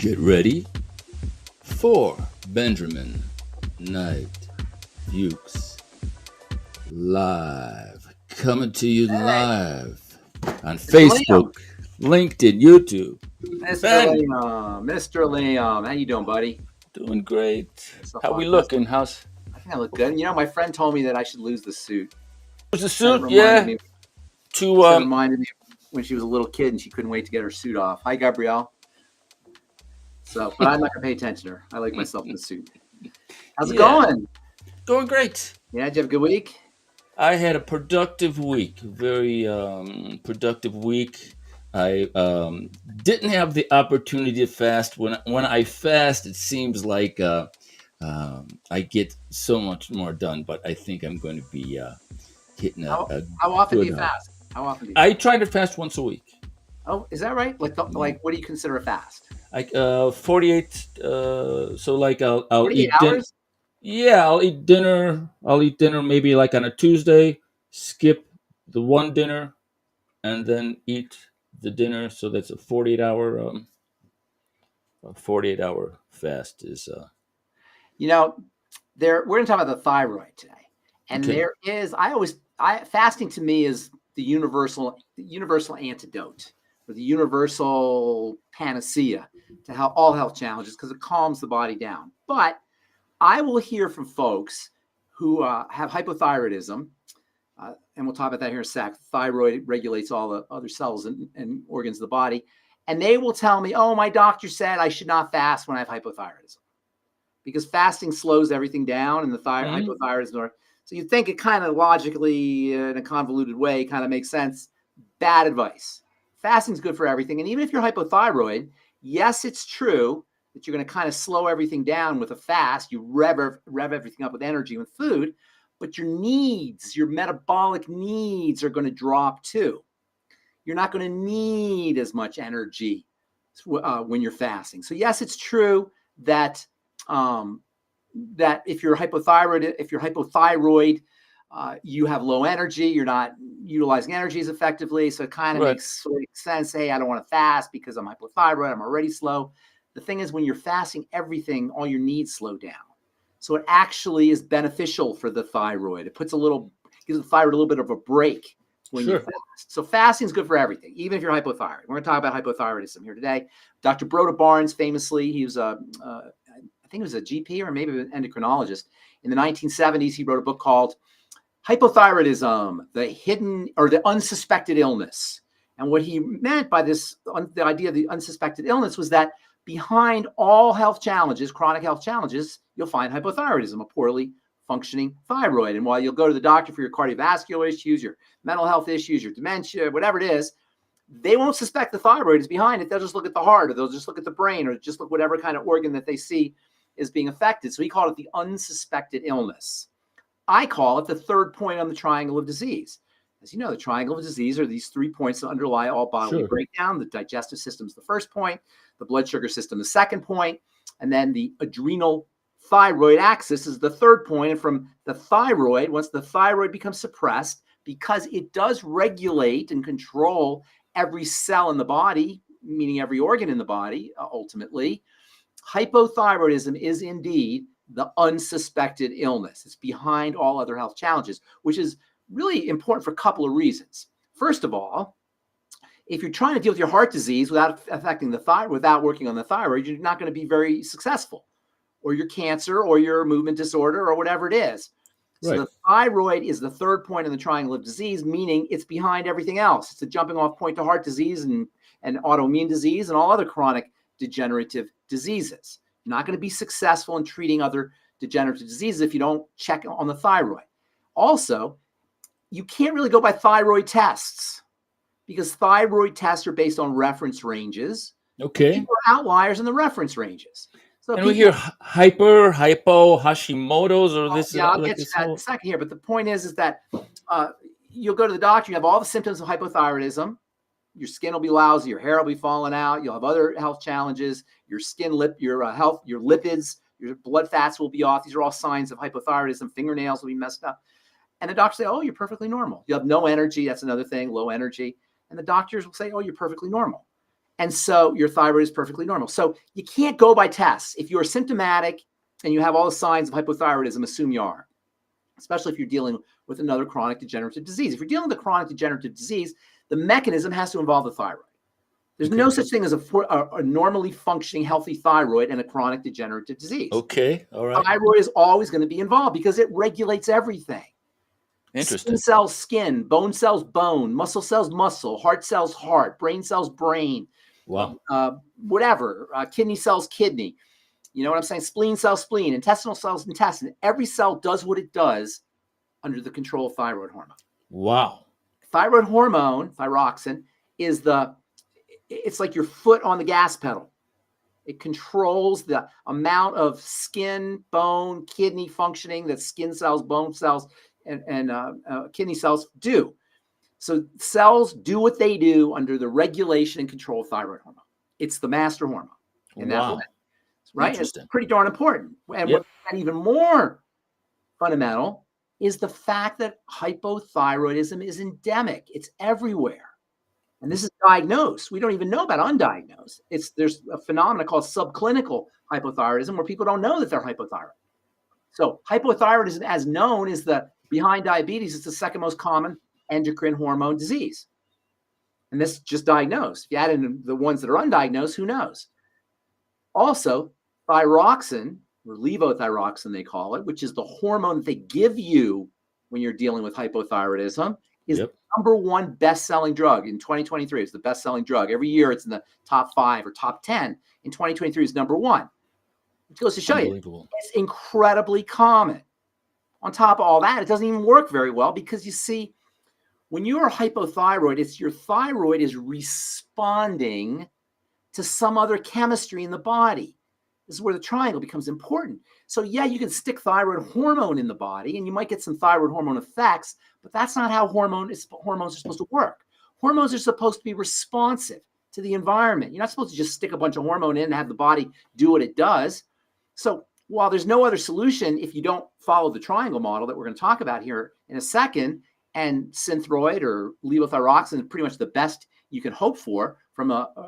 Get ready for Benjamin Knight Fuchs live, coming to you live on Facebook, LinkedIn, YouTube. Mr. Ben, Liam, Mr. Liam, how you doing, buddy? doing great. So How far, we looking? How's I think I look good. You know, my friend told me that I should lose the suit. the Kind of suit? reminded Yeah. me. To Said reminded me when she was a little kid and she couldn't wait to get her suit off. Hi, Gabrielle. So, but I'm not gonna pay attention to her. I like myself in the suit. How's it going? Going great. Yeah, did you have a good week? I had a productive week, very productive week. I didn't have the opportunity to fast. When I fast, it seems like I get so much more done. But I think I'm going to be hitting a How often do good you fast? How often do you? I try to fast once a week. Oh, is that right? Like, what do you consider a fast? Like 48. So like I'll 48 eat dinner. hours? Yeah, I'll eat dinner. I'll eat dinner maybe like on a Tuesday. Skip the one dinner and then eat the dinner. So that's a 48 hour fast is You know, we're going to talk about the thyroid today, and okay. there is fasting to me is the universal antidote or the universal panacea to all health challenges because it calms the body down. But I will hear from folks who have hypothyroidism, and we'll talk about that here in a sec. Thyroid regulates all the other cells and organs of the body, and they will tell me, "Oh, my doctor said I should not fast when I have hypothyroidism." Because fasting slows everything down and the hypothyroidism. So you'd think it kind of logically, in a convoluted way, kind of makes sense. Bad advice. Fasting's good for everything. And even if you're hypothyroid, yes, it's true that you're going to kind of slow everything down with a fast. You rev everything up with energy, with food, but your needs, your metabolic needs are going to drop too. You're not going to need as much energy when you're fasting. So yes, it's true that that if you're hypothyroid, you have low energy, you're not utilizing energy as effectively. So it kind of makes sense. Hey, I don't want to fast because I'm hypothyroid. I'm already slow. The thing is, when you're fasting, all your needs slow down. So it actually is beneficial for the thyroid. It gives the thyroid a little bit of a break when you fast. So fasting is good for everything, even if you're hypothyroid. We're going to talk about hypothyroidism here today. Dr. Broda Barnes, famously, he was I think it was a GP or maybe an endocrinologist. In the 1970s, he wrote a book called Hypothyroidism, the Hidden or the Unsuspected Illness. And what he meant by the idea of the unsuspected illness was that behind all health challenges, chronic health challenges, you'll find hypothyroidism, a poorly functioning thyroid. And while you'll go to the doctor for your cardiovascular issues, your mental health issues, your dementia, whatever it is, they won't suspect the thyroid is behind it. They'll just look at the heart, or they'll just look at the brain, or just look whatever kind of organ that they see is being affected. So he called it the unsuspected illness. I call it the third point on the triangle of disease. As you know, the triangle of disease are these 3 points that underlie all bodily breakdown. The digestive system is the first point, the blood sugar system the second point, and then the adrenal thyroid axis is the third point. And from the thyroid, once the thyroid becomes suppressed, because it does regulate and control every cell in the body, meaning every organ in the body, ultimately, hypothyroidism is indeed the unsuspected illness. It's behind all other health challenges, which is really important for a couple of reasons. First of all, if you're trying to deal with your heart disease without affecting the thyroid, without working on the thyroid, you're not going to be very successful, or your cancer or your movement disorder or whatever it is. So the thyroid is the third point in the triangle of disease, meaning it's behind everything else. It's a jumping off point to heart disease and autoimmune disease and all other chronic degenerative diseases. You're not going to be successful in treating other degenerative diseases if you don't check on the thyroid. Also, you can't really go by thyroid tests because thyroid tests are based on reference ranges. Okay. People are outliers in the reference ranges. So and we hear hypo, Hashimoto's, or this. Yeah, I'll get to that in a second here. But the point is that you'll go to the doctor, you have all the symptoms of hypothyroidism. Your skin will be lousy, your hair will be falling out, you'll have other health challenges, your lipids, your blood fats will be off. These are all signs of hypothyroidism. Fingernails will be messed up. And the doctor say, "Oh, you're perfectly normal. You have no energy." That's another thing, low energy. And the doctors will say, "Oh, you're perfectly normal." And so your thyroid is perfectly normal. So you can't go by tests. If you're symptomatic and you have all the signs of hypothyroidism, assume you are, especially if you're dealing with another chronic degenerative disease. If you're dealing with a chronic degenerative disease, the mechanism has to involve the thyroid. There's no such thing as a normally functioning healthy thyroid and a chronic degenerative disease. Okay, all right. Thyroid is always going to be involved because it regulates everything. Interesting. Skin cells, skin, bone cells, bone, muscle cells, muscle, heart cells, heart, brain cells, brain. Wow. Whatever, kidney cells, kidney. You know what I'm saying? Spleen cells, spleen, intestinal cells, intestine. Every cell does what it does under the control of thyroid hormone. Wow. Thyroid hormone, thyroxine, is it's like your foot on the gas pedal. It controls the amount of skin, bone, kidney functioning that skin cells, bone cells, and kidney cells do. So cells do what they do under the regulation and control of thyroid hormone. It's the master hormone in that way, right? It's pretty darn important. And what's even more fundamental is the fact that hypothyroidism is endemic. It's everywhere. And this is diagnosed. We don't even know about undiagnosed. There's a phenomenon called subclinical hypothyroidism where people don't know that they're hypothyroid. So hypothyroidism, as known, is behind diabetes, it's the second most common endocrine hormone disease. And this is just diagnosed. If you add in the ones that are undiagnosed, who knows? Also, thyroxine, or levothyroxine they call it, which is the hormone that they give you when you're dealing with hypothyroidism, is the number one best-selling drug in 2023. It's the best-selling drug. Every year it's in the top 5 or top 10. In 2023 it's number 1. It goes to show you, it's incredibly common. On top of all that, it doesn't even work very well because you see, when you are hypothyroid, it's your thyroid is responding to some other chemistry in the body. This is where the triangle becomes important. So yeah, you can stick thyroid hormone in the body and you might get some thyroid hormone effects, but that's not how hormones are supposed to work. Hormones are supposed to be responsive to the environment. You're not supposed to just stick a bunch of hormone in and have the body do what it does. So while there's no other solution, if you don't follow the triangle model that we're going to talk about here in a second, and Synthroid or levothyroxine is pretty much the best you can hope for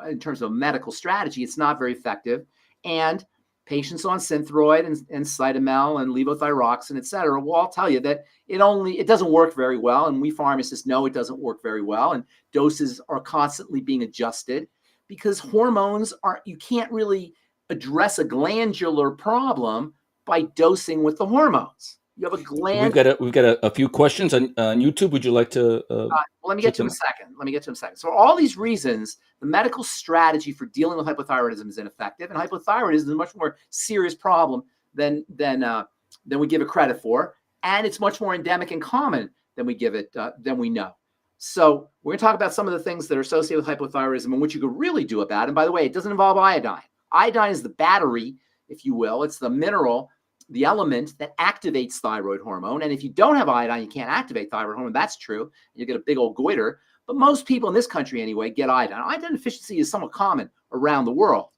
in terms of medical strategy, it's not very effective. And patients on Synthroid and Cytomel and levothyroxine, et cetera, will all tell you that it doesn't work very well. And we pharmacists know it doesn't work very well. And doses are constantly being adjusted because hormones you can't really address a glandular problem by dosing with the hormones. You have a gland. We've got a few questions on YouTube. Would you like to? Let me get to them in a second. So, for all these reasons, the medical strategy for dealing with hypothyroidism is ineffective, and hypothyroidism is a much more serious problem than we give it credit for, and it's much more endemic and common than we give it than we know. So, we're going to talk about some of the things that are associated with hypothyroidism and what you could really do about it. And by the way, it doesn't involve iodine. Iodine is the battery, if you will. It's the mineral, the element that activates thyroid hormone. And if you don't have iodine, you can't activate thyroid hormone. That's true. You get a big old goiter. But most people in this country anyway get iodine. Iodine deficiency is somewhat common around the world.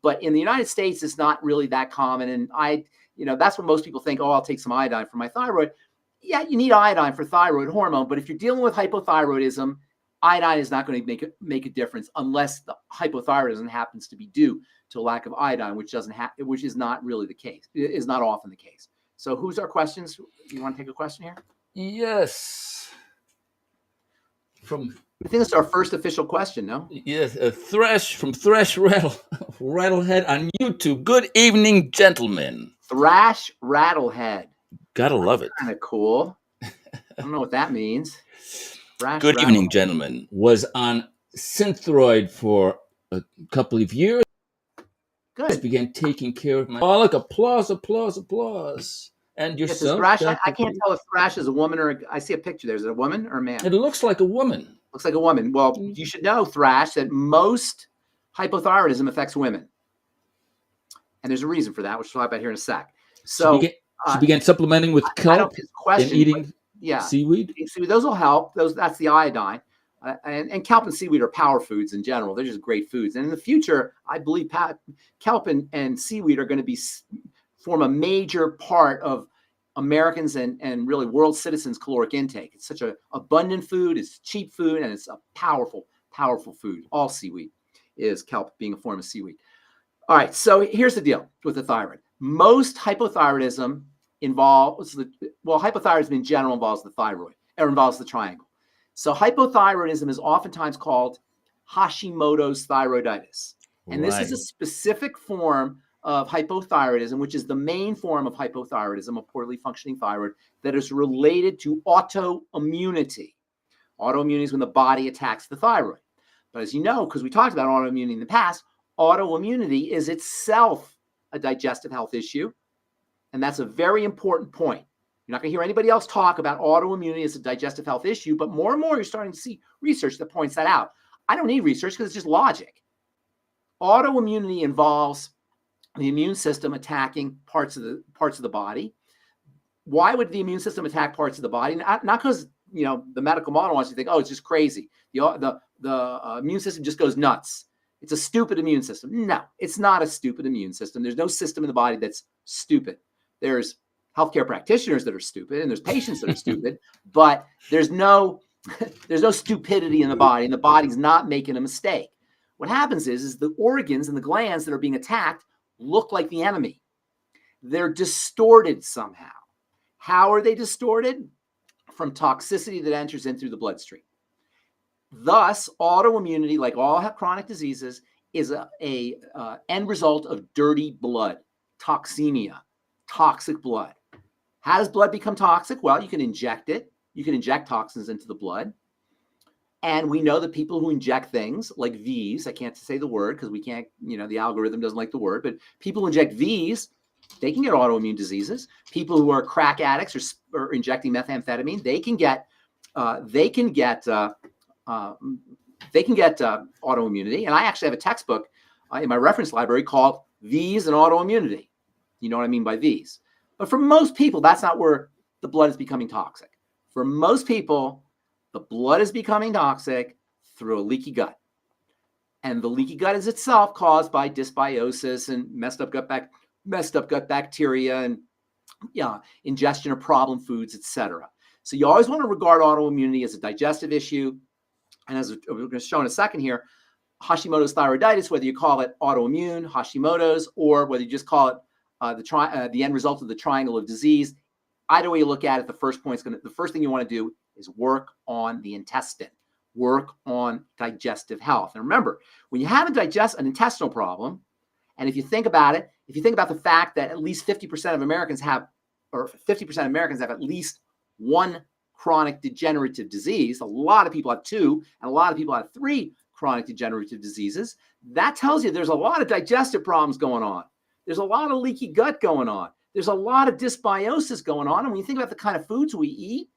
But in the United States, it's not really that common. And that's what most people think, oh, I'll take some iodine for my thyroid. Yeah, you need iodine for thyroid hormone. But if you're dealing with hypothyroidism, iodine is not going to make a difference unless the hypothyroidism happens to be due to a lack of iodine, which is not really the case. It is not often the case. So who's our questions? You want to take a question here? Yes. I think this is our first official question, no? Yes, Thresh from Thresh Rattlehead on YouTube. Good evening, gentlemen. Thrash Rattlehead. Gotta love it. Kind of cool. I don't know what that means. Good evening, gentlemen. Was on Synthroid for a couple of years. Good. Just began taking care of my. Oh, look! Applause! And yourself? Thrash, I can't tell if Thrash is a woman or I see a picture there. Is it a woman or a man? It looks like a woman. Looks like a woman. Well, you should know, Thrash, that most hypothyroidism affects women, and there's a reason for that, which we'll talk about here in a sec. So she began supplementing with kelp and eating seaweed. Those will help. That's the iodine. And kelp and seaweed are power foods in general. They're just great foods. And in the future, I believe kelp and seaweed are going to form a major part of Americans and really world citizens' caloric intake. It's such an abundant food. It's cheap food, and it's a powerful, powerful food, all seaweed. is kelp being a form of seaweed. All right, so here's the deal with the thyroid. Most hypothyroidism hypothyroidism in general involves the thyroid, or involves the triangle. So hypothyroidism is oftentimes called Hashimoto's thyroiditis. And this is a Right. specific form of hypothyroidism, which is the main form of hypothyroidism, a poorly functioning thyroid, that is related to autoimmunity. Autoimmunity is when the body attacks the thyroid. But as you know, because we talked about autoimmunity in the past, autoimmunity is itself a digestive health issue. And that's a very important point. You're not going to hear anybody else talk about autoimmunity as a digestive health issue, but more and more you're starting to see research that points that out. I don't need research because it's just logic. Autoimmunity involves the immune system attacking parts of the body. Why would the immune system attack parts of the body? Not because the medical model wants you to think, oh, it's just crazy. The immune system just goes nuts. It's a stupid immune system. No, it's not a stupid immune system. There's no system in the body that's stupid. There's healthcare practitioners that are stupid, and there's patients that are stupid, but there's no stupidity in the body, and the body's not making a mistake. What happens is the organs and the glands that are being attacked look like the enemy. They're distorted somehow. How are they distorted? From toxicity that enters in through the bloodstream. Thus, autoimmunity, like all chronic diseases, is a end result of dirty blood, toxemia, toxic blood. How does blood become toxic? Well, you can inject it. You can inject toxins into the blood. And we know that people who inject things like V's, I can't say the word because we can't, the algorithm doesn't like the word, but people who inject V's, they can get autoimmune diseases. People who are crack addicts or injecting methamphetamine, they can get autoimmunity. And I actually have a textbook in my reference library called V's and Autoimmunity. You know what I mean by V's. But for most people, that's not where the blood is becoming toxic. For most people, the blood is becoming toxic through a leaky gut. And the leaky gut is itself caused by dysbiosis and messed up gut bacteria and ingestion of problem foods, etc. So you always want to regard autoimmunity as a digestive issue. And as we're going to show in a second here, Hashimoto's thyroiditis, whether you call it autoimmune, Hashimoto's, or whether you just call it the end result of the triangle of disease, either way you look at it, the first thing you want to do is work on the intestine, work on digestive health. And remember, when you have an intestinal problem, and if you think about the fact that at least 50% of Americans have at least one chronic degenerative disease, a lot of people have two, and a lot of people have three chronic degenerative diseases, that tells you there's a lot of digestive problems going on. There's a lot of leaky gut going on. There's a lot of dysbiosis going on. And when you think about the kind of foods we eat,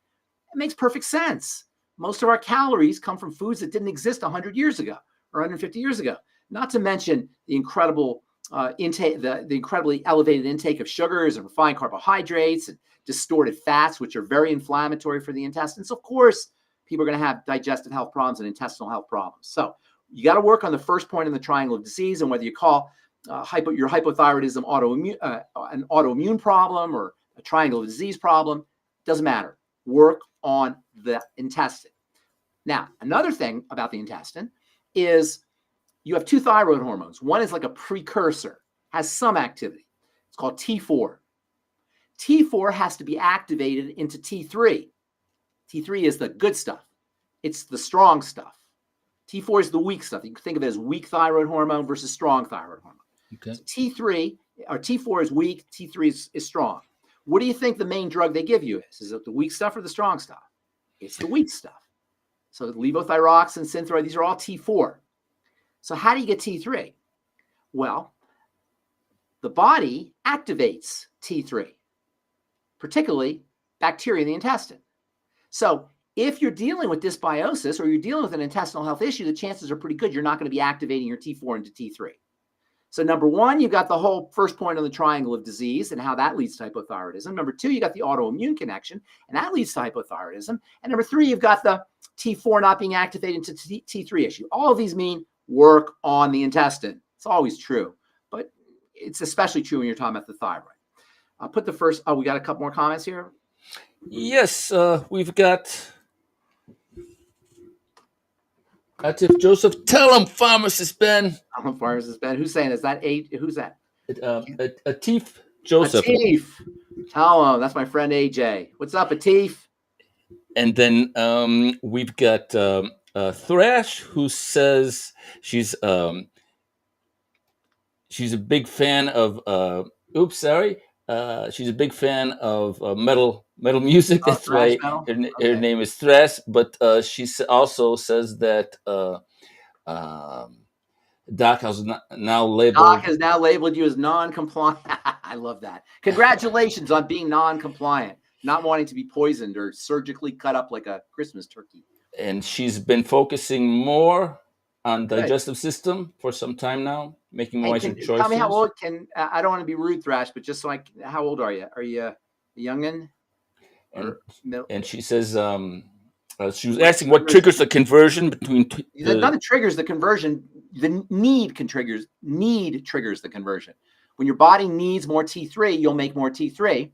it makes perfect sense. Most of our calories come from foods that didn't exist 100 years ago or 150 years ago. Not to mention the incredible intake, the incredibly elevated intake of sugars and refined carbohydrates and distorted fats, which are very inflammatory for the intestines. Of course, people are going to have digestive health problems and intestinal health problems. So you got to work on the first point in the triangle of disease, and whether you call your hypothyroidism an autoimmune problem or a triangle of disease problem, doesn't matter. Work on the intestine. Now, another thing about the intestine is you have two thyroid hormones. One is like a precursor, has some activity. It's called T4. T4 has to be activated into T3. T3 is the good stuff. It's the strong stuff. T4 is the weak stuff. You can think of it as weak thyroid hormone versus strong thyroid hormone. Okay. So T4 is weak, T3 is strong. What do you think the main drug they give you is? Is it the weak stuff or the strong stuff? It's the weak stuff. So levothyroxine, Synthroid, these are all T4. So how do you get T3? Well, the body activates T3, particularly bacteria in the intestine. So if you're dealing with dysbiosis or you're dealing with an intestinal health issue, the chances are pretty good you're not going to be activating your T4 into T3. So number one, you got the whole first point on the triangle of disease and how that leads to hypothyroidism. Number two, you got the autoimmune connection, and that leads to hypothyroidism. And number three, you've got the T4 not being activated into T3 issue. All of these mean work on the intestine. It's always true, but it's especially true when you're talking about the thyroid. I'll put the first, we got a couple more comments here. Yes, we've got That's if Joseph. Tell him, Pharmacist Ben. I'm a pharmacist, Ben. Who's saying? Is that eight? Who's that? Atif Joseph. Atif. Tell him. That's my friend AJ. What's up, Atif? And then we've got Thrash, who says she's a big fan of. Oops, sorry. She's a big fan of metal music. Oh, That's thrash why metal. her Okay. name is Thrash. But she also says that um, Doc has now Doc labeled, has now labeled you as non-compliant. I love that. Congratulations on being non-compliant, not wanting to be poisoned or surgically cut up like a Christmas turkey. and she's been focusing more on Good. digestive system for some time now, making Hey, wiser can tell me how choices. old? I don't want to be rude, Thrash, but just so how old are you? Are you a youngin And or middle? and she says she was What asking what triggers? triggers the conversion between None the of triggers the conversion. The need triggers the conversion. When your body needs more T3, you'll make more T3.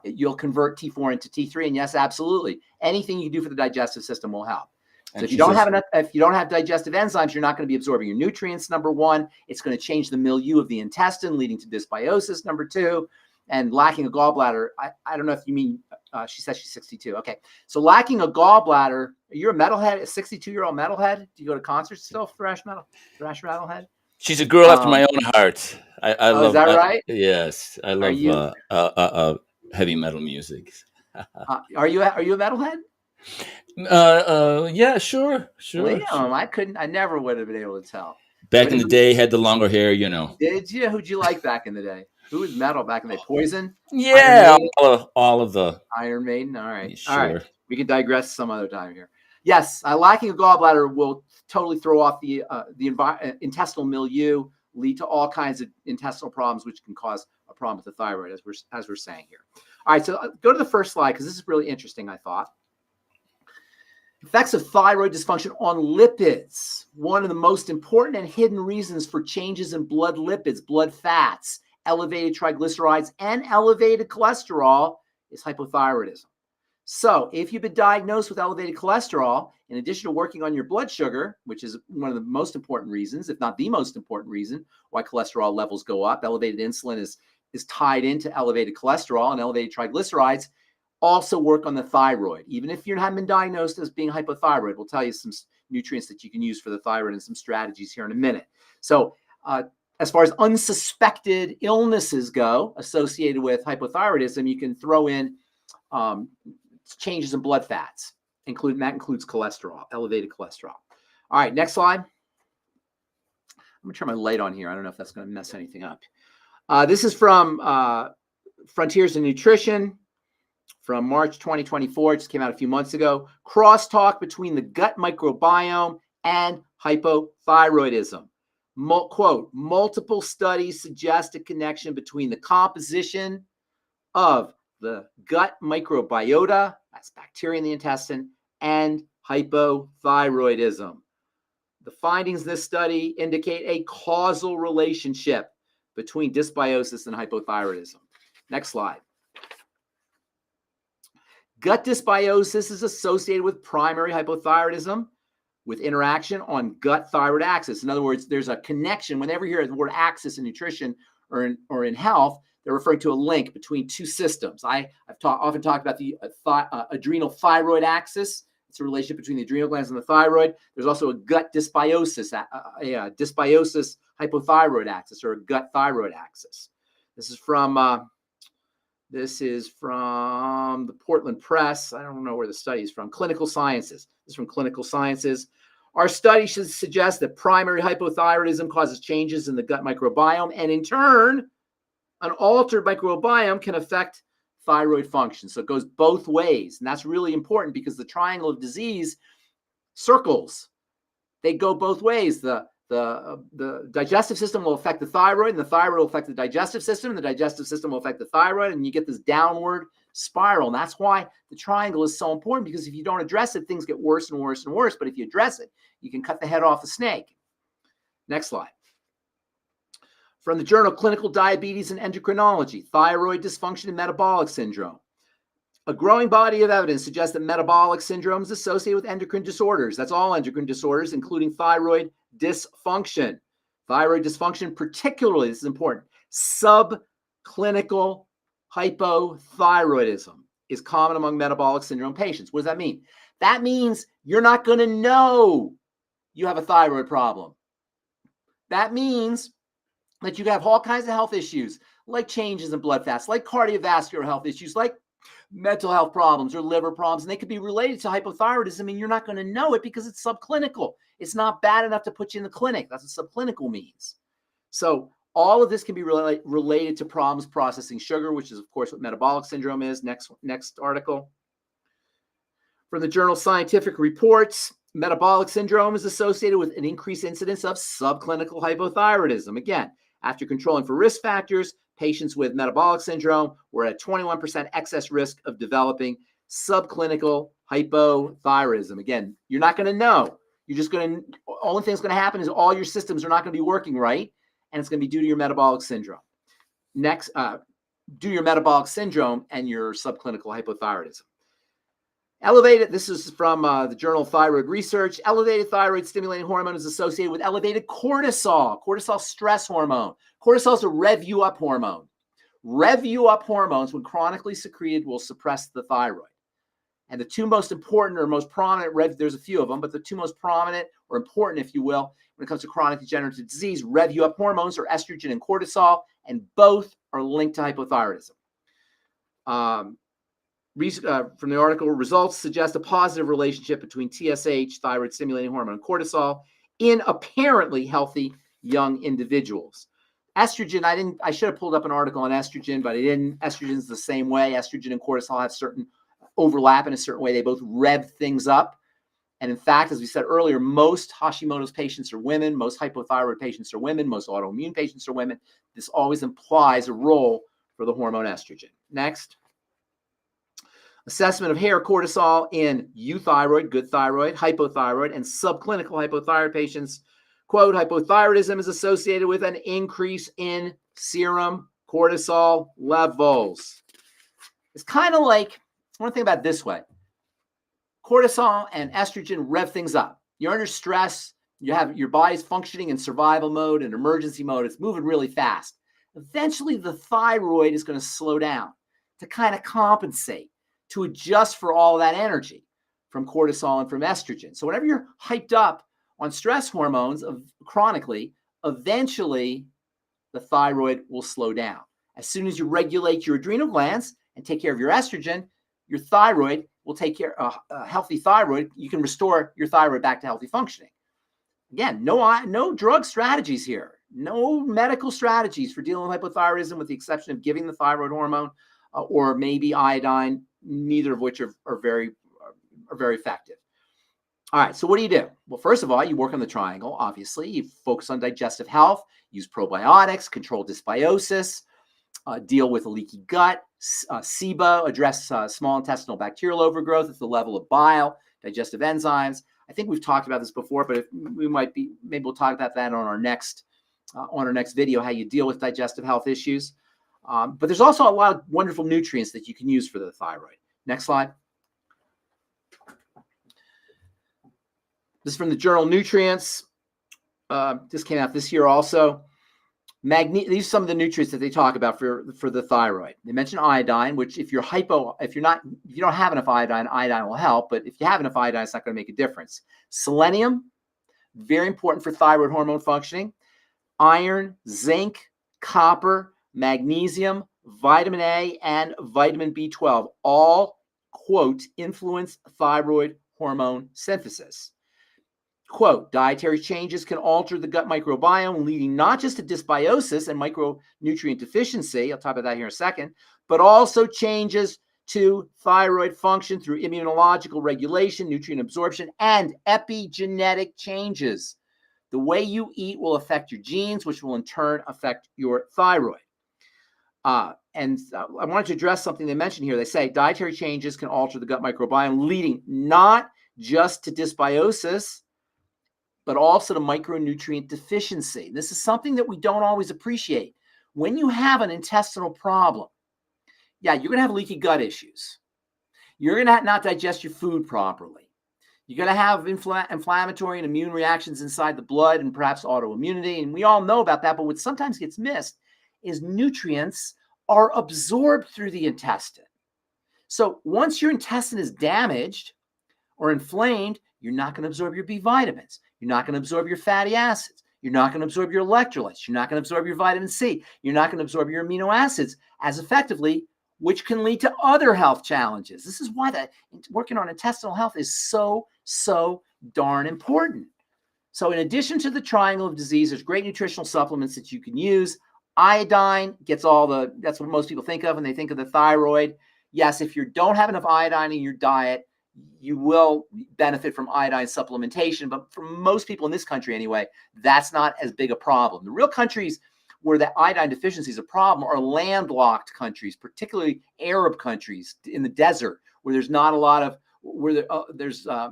You'll convert T4 into T3. And yes, absolutely, anything you do for the digestive system will help. So and if you she don't says have enough, if you don't have digestive enzymes, you're not going to be absorbing your nutrients. Number one, it's going to change the milieu of the intestine, leading to dysbiosis. Number two, and lacking a gallbladder. I don't know if you mean. She says she's 62. Okay, so lacking a gallbladder. You're a metalhead, a 62-year-old metalhead. Do you go to concerts still, thrash rattlehead? she's a girl after my own heart. I Oh, is love that right? yes, I Are love you heavy metal music. are you a metalhead? Yeah, sure, sure, Liam, sure. I never would have been able to tell. Back What in is the day, had the longer hair, you know. Did you? Who'd you like back in the day? Who was metal back in the day? Poison, Iron Yeah, Maiden, all of the Iron Maiden. All right, all right. sure. We can digress some other time here. Yes, lacking a gallbladder will totally throw off the intestinal milieu, lead to all kinds of intestinal problems, which can cause a problem with the thyroid, as we're saying here. All right, so go to the first slide because this is really interesting. I thought. Effects of thyroid dysfunction on lipids. One of the most important and hidden reasons for changes in blood lipids, blood fats, elevated triglycerides, and elevated cholesterol is hypothyroidism. So, if you've been diagnosed with elevated cholesterol, in addition to working on your blood sugar, which is one of the most important reasons, if not the most important reason, why cholesterol levels go up, elevated insulin is tied into elevated cholesterol and elevated triglycerides. Also work on the thyroid. Even if you haven't been diagnosed as being hypothyroid, we'll tell you some nutrients that you can use for the thyroid and some strategies here in a minute. So as far as unsuspected illnesses go associated with hypothyroidism, you can throw in changes in blood fats, that includes cholesterol, elevated cholesterol. All right, next slide. I'm going to turn my light on here. I don't know if that's going to mess anything up. This is from Frontiers in Nutrition. From March 2024, just came out a few months ago. Crosstalk between the gut microbiome and hypothyroidism. Quote, multiple studies suggest a connection between the composition of the gut microbiota, that's bacteria in the intestine, and hypothyroidism. The findings in this study indicate a causal relationship between dysbiosis and hypothyroidism. Next slide. Gut dysbiosis is associated with primary hypothyroidism with interaction on gut-thyroid axis. In other words, there's a connection. Whenever you hear the word axis in nutrition or in health, they're referring to a link between two systems. I've often talked about the adrenal thyroid axis. It's a relationship between the adrenal glands and the thyroid. There's also a gut dysbiosis, a dysbiosis hypothyroid axis, or a gut thyroid axis. This is from the Portland Press. I don't know where the study is from. Clinical Sciences. This is from Clinical Sciences. Our study should suggest that primary hypothyroidism causes changes in the gut microbiome, and in turn, an altered microbiome can affect thyroid function. So it goes both ways, and that's really important because the triangle of disease circles. They go both ways. The digestive system will affect the thyroid, and the thyroid will affect the digestive system, and the digestive system will affect the thyroid, and you get this downward spiral. And that's why the triangle is so important, because if you don't address it, things get worse and worse and worse. But if you address it, you can cut the head off a snake. Next slide. From the journal Clinical Diabetes and Endocrinology, Thyroid Dysfunction and Metabolic Syndrome. A growing body of evidence suggests that metabolic syndrome is associated with endocrine disorders. That's all endocrine disorders, including thyroid dysfunction. Thyroid dysfunction, particularly, this is important, subclinical hypothyroidism is common among metabolic syndrome patients. What does that mean? That means you're not going to know you have a thyroid problem. That means that you have all kinds of health issues, like changes in blood fats, like cardiovascular health issues, like mental health problems or liver problems, and they could be related to hypothyroidism, and you're not going to know it because it's subclinical. It's not bad enough to put you in the clinic. That's what subclinical means. So all of this can be related to problems processing sugar, which is, of course, what metabolic syndrome is. Next article. From the journal Scientific Reports, metabolic syndrome is associated with an increased incidence of subclinical hypothyroidism. Again, after controlling for risk factors, patients with metabolic syndrome were at 21% excess risk of developing subclinical hypothyroidism. Again, you're not going to know. You're just going to, only thing that's going to happen is all your systems are not going to be working right, and it's going to be due to your metabolic syndrome. Next, due to your metabolic syndrome and your subclinical hypothyroidism. Elevated, this is from the journal Thyroid Research. Elevated thyroid stimulating hormone is associated with elevated cortisol. Cortisol stress hormone. Cortisol is a rev you up hormone. Rev you up hormones, when chronically secreted, will suppress the thyroid. And the two most important or most prominent there's a few of them, but the two most prominent or important, if you will, when it comes to chronic degenerative disease, rev you up hormones are estrogen and cortisol, and both are linked to hypothyroidism. From the article, results suggest a positive relationship between TSH, thyroid stimulating hormone, and cortisol in apparently healthy young individuals. Estrogen, I should have pulled up an article on estrogen, but I didn't. Estrogen is the same way. Estrogen and cortisol have certain overlap in a certain way. They both rev things up. And in fact, as we said earlier, most Hashimoto's patients are women. Most hypothyroid patients are women. Most autoimmune patients are women. This always implies a role for the hormone estrogen. Next. Assessment of hair cortisol in euthyroid, good thyroid, hypothyroid, and subclinical hypothyroid patients. Quote, hypothyroidism is associated with an increase in serum cortisol levels. It's kind of like, I want to think about it this way. Cortisol and estrogen rev things up. You're under stress. You have your body's functioning in survival mode and emergency mode. It's moving really fast. Eventually, the thyroid is going to slow down to kind of compensate, to adjust for all that energy from cortisol and from estrogen. So whenever you're hyped up on stress hormones chronically, eventually the thyroid will slow down. As soon as you regulate your adrenal glands and take care of your estrogen, your thyroid will take care of a healthy thyroid. You can restore your thyroid back to healthy functioning. Again, no drug strategies here. No medical strategies for dealing with hypothyroidism, with the exception of giving the thyroid hormone or maybe iodine, neither of which are very effective. All right, so what do? Well, first of all, you work on the triangle, obviously. You focus on digestive health, use probiotics, control dysbiosis, deal with a leaky gut, SIBO, address small intestinal bacterial overgrowth at the level of bile, digestive enzymes. I think we've talked about this before, but maybe we'll talk about that on our next video, how you deal with digestive health issues. But there's also a lot of wonderful nutrients that you can use for the thyroid. Next slide. This is from the journal Nutrients. This came out this year also. These are some of the nutrients that they talk about for the thyroid. They mention iodine, which if you don't have enough iodine, iodine will help. But if you have enough iodine, it's not going to make a difference. Selenium, very important for thyroid hormone functioning. Iron, zinc, copper, magnesium, vitamin A, and vitamin B12 all, quote, influence thyroid hormone synthesis. Quote, dietary changes can alter the gut microbiome, leading not just to dysbiosis and micronutrient deficiency, I'll talk about that here in a second, but also changes to thyroid function through immunological regulation, nutrient absorption, and epigenetic changes. The way you eat will affect your genes, which will in turn affect your thyroid. I wanted to address something they mentioned here. They say dietary changes can alter the gut microbiome, leading not just to dysbiosis, but also to micronutrient deficiency. This is something that we don't always appreciate. When you have an intestinal problem, yeah, you're going to have leaky gut issues. you're going to not digest your food properly. You're going to have inflammatory and immune reactions inside the blood and perhaps autoimmunity. And we all know about that. But what sometimes gets missed is nutrients are absorbed through the intestine. So once your intestine is damaged or inflamed, you're not going to absorb your B vitamins. You're not going to absorb your fatty acids. You're not going to absorb your electrolytes. You're not going to absorb your vitamin C. You're not going to absorb your amino acids as effectively, which can lead to other health challenges. This is why working on intestinal health is so darn important. So in addition to the triangle of disease, there's great nutritional supplements that you can use. Iodine that's what most people think of when they think of the thyroid. Yes, if you don't have enough iodine in your diet, you will benefit from iodine supplementation. But for most people in this country anyway, that's not as big a problem. The real countries where the iodine deficiency is a problem are landlocked countries, particularly Arab countries in the desert, where there's not a lot of there's a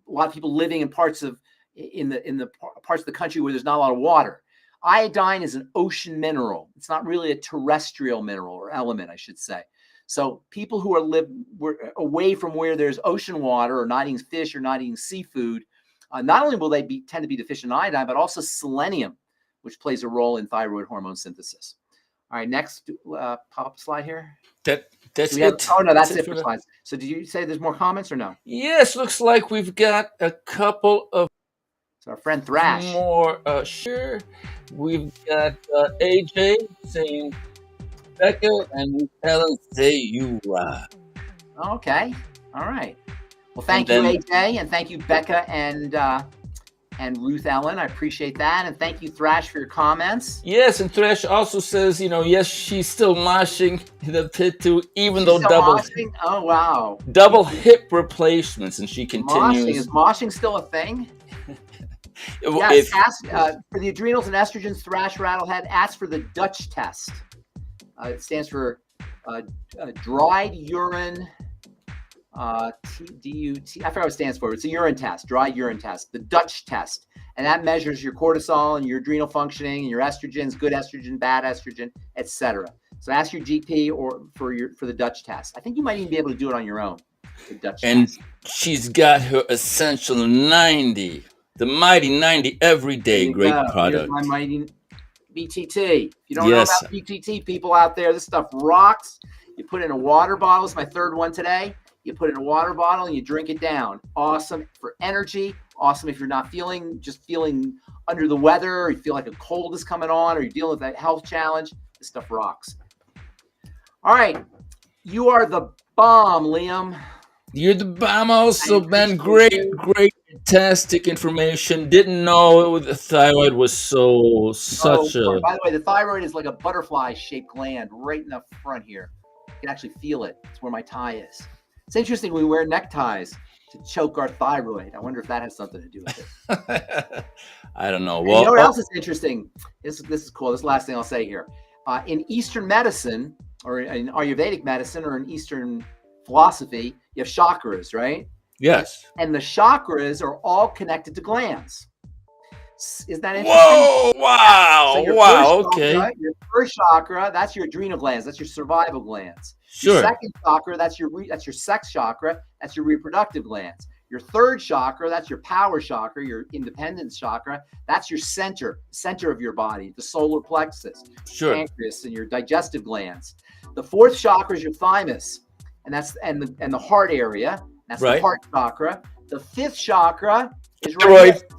lot of people living in parts of the parts of the country where there's not a lot of water. Iodine is an ocean mineral. It's not really a terrestrial mineral or element, I should say. So people who are away from where there's ocean water or not eating fish or not eating seafood, not only will they tend to be deficient in iodine, but also selenium, which plays a role in thyroid hormone synthesis. All right, next pop-up slide here. That's it. Oh, no, that's it for slides. So did you say there's more comments or no? Yes, looks like we've got a couple of our friend Thrash. More, sure. We've got AJ saying Becca and Helen say you rock. Okay. All right. Well, thank you, AJ, and thank you, Becca and Ruth Ellen. I appreciate that. And thank you, Thrash, for your comments. Yes, and Thrash also says, yes, she's still moshing the pit too, even though double. Moshing? Oh, wow. Double hip replacements, and she continues. Is moshing still a thing? Yes, for the adrenals and estrogens, Thrash Rattlehead, ask for the Dutch test. It stands for dried urine, DUT. I forgot what it stands for. It's a urine test, dried urine test, the Dutch test. And that measures your cortisol and your adrenal functioning and your estrogens, good estrogen, bad estrogen, etc. So ask your GP for the Dutch test. I think you might even be able to do it on your own, the Dutch test. She's got her Essential 90. The Mighty 90 everyday great product. Here's my Mighty BTT. If you don't know about BTT, people out there, this stuff rocks. You put it in a water bottle. It's my third one today. You put it in a water bottle and you drink it down. Awesome for energy. Awesome if you're not feeling under the weather, or you feel like a cold is coming on, or you're dealing with that health challenge. This stuff rocks. All right. You are the bomb, Liam. You're the bomb also, man. Great, fantastic information. Didn't know the thyroid was such a... By the way, the thyroid is like a butterfly-shaped gland right in the front here. You can actually feel it. It's where my tie is. It's interesting we wear neckties to choke our thyroid. I wonder if that has something to do with it. I don't know. Well, you know what else is interesting? This is cool. This is the last thing I'll say here. In Eastern medicine, or in Ayurvedic medicine, or in Eastern philosophy, you have chakras, right? Yes. And the chakras are all connected to glands. Is that interesting? Whoa! Wow! So wow! Okay. Your first chakra, that's your adrenal glands. That's your survival glands. Sure. Your second chakra, that's your sex chakra. That's your reproductive glands. Your third chakra, that's your power chakra, your independence chakra. That's your center of your body, the solar plexus, sure, pancreas, and your digestive glands. The fourth chakra is your thymus, and that's the heart area. That's right. The heart chakra. The fifth chakra is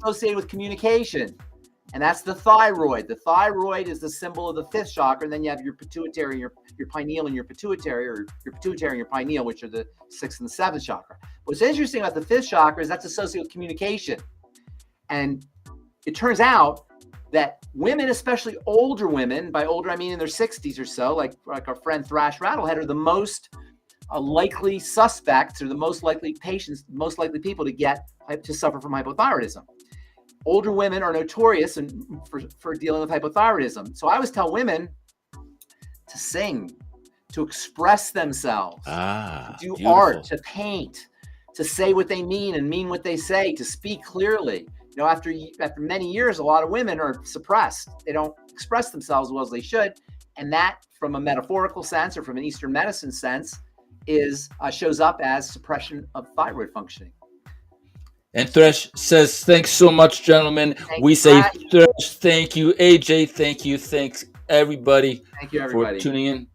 associated with communication, and that's the thyroid. The thyroid is the symbol of the fifth chakra, and then you have your pituitary, your pineal, and your pituitary, or your pituitary and your pineal, which are the sixth and the seventh chakra. What's interesting about the fifth chakra is that's associated with communication, and it turns out that women, especially older women, by older I mean in their 60s or so, like our friend Thrash Rattlehead, are the most likely suspects, or the most likely patients, most likely people to suffer from hypothyroidism. Older women are notorious for dealing with hypothyroidism. So I always tell women to sing, to express themselves, to do beautiful art, to paint, to say what they mean and mean what they say, to speak clearly. After many years, a lot of women are suppressed. They don't express themselves as well as they should. And that, from a metaphorical sense or from an Eastern medicine sense, is shows up as suppression of thyroid functioning. And Thresh says, thanks so much, gentlemen. Thank We you, say, Brad. Thresh, thank you. AJ, thank you. Thanks, everybody, Thank you, for everybody. tuning in.